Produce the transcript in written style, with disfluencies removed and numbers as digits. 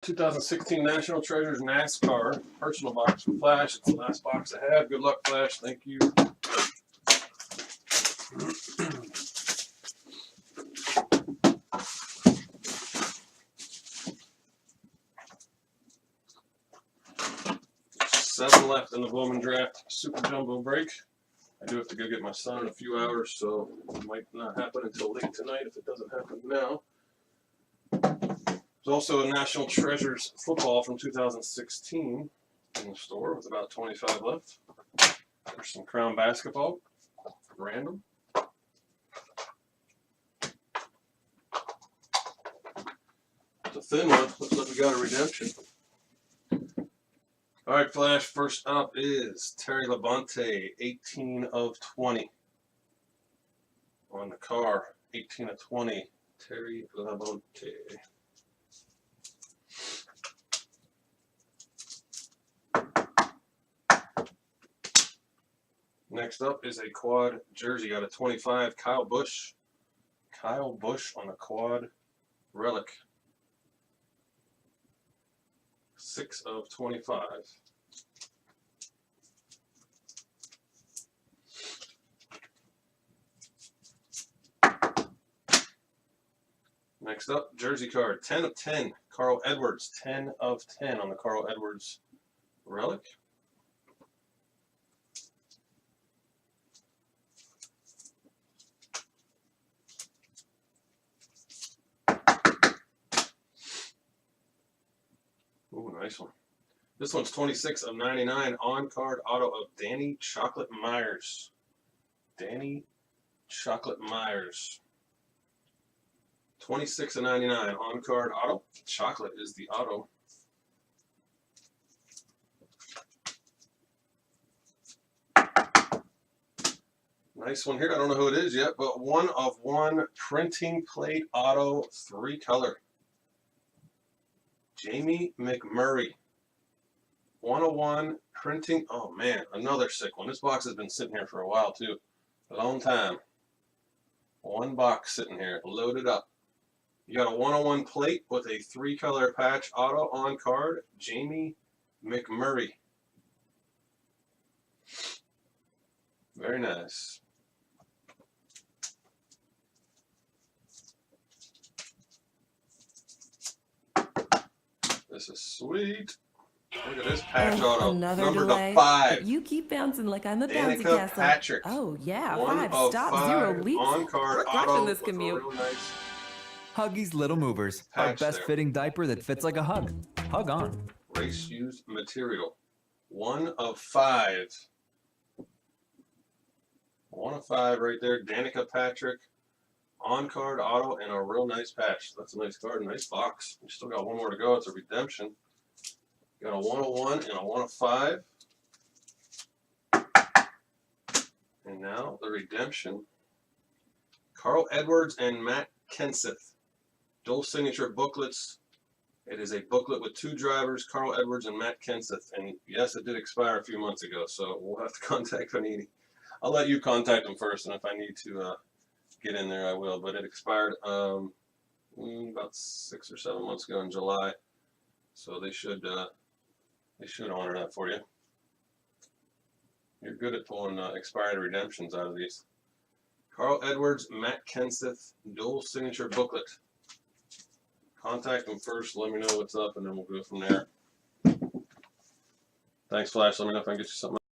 2016 National Treasures NASCAR personal box from Flash. It's the last box I have. Good luck, Flash. Thank you. Seven left in the Bowman Draft Super Jumbo break. I do have to go get my son in a few hours, so it might not happen until late tonight if it doesn't happen now. There's also a National Treasures football from 2016 in the store with about 25 left. There's some Crown basketball, random. It's a thin one. Looks like we got a redemption. All right, Flash, first up is Terry Labonte, 18 of 20. On the car, 18 of 20, Terry Labonte. Next up is a quad jersey out of 25, Kyle Busch. Kyle Busch on a quad relic. 6 of 25. Next up, jersey card, 10 of 10, Carl Edwards. 10 of 10 on the Carl Edwards relic. Ooh, nice one. This one's 26 of 99 on-card auto of Danny Chocolate Myers. Danny Chocolate Myers. 26 of 99 on-card auto. Chocolate is the auto. Nice one here. I don't know who it is yet, but 1 of 1 printing plate auto 3-color. Jamie McMurray. 101 printing. Oh man, another sick one. This box has been sitting here for a while too. A long time. One box sitting here, loaded up. You got a 101 plate with a 3-color patch auto on card. Jamie McMurray. Very nice. This is sweet. Look at this patch auto. Number to 5. You keep bouncing like I'm a bouncy Danica castle. Patrick. Oh yeah, 1 5 of stop 5 0 leaks. on card We're crushing auto this with a commute. real nice Huggies Little Movers, our patch best there. fitting diaper that fits like a hug. Hug on. race used material. 1 of 5. 1 of 5 right there. Danica Patrick. On card auto and a real nice patch. That's a nice card, nice box. We still got one more to go. It's a redemption. Got a 101 and a 1 of 5. And now the redemption. Carl Edwards and Matt Kenseth. Dual signature booklets. It is a booklet with 2 drivers, Carl Edwards and Matt Kenseth. And yes, it did expire a few months ago, so we'll have to contact Panini. I'll let you contact them first, and if I need to get in there, I will. But it expired about 6 or 7 months ago in July, so they should honor that for you. You're good at pulling expired redemptions out of these. Carl Edwards, Matt Kenseth, dual signature booklet. Contact them first, let me know what's up, and then we'll go from there. Thanks, Flash. Let me know if I can get you something.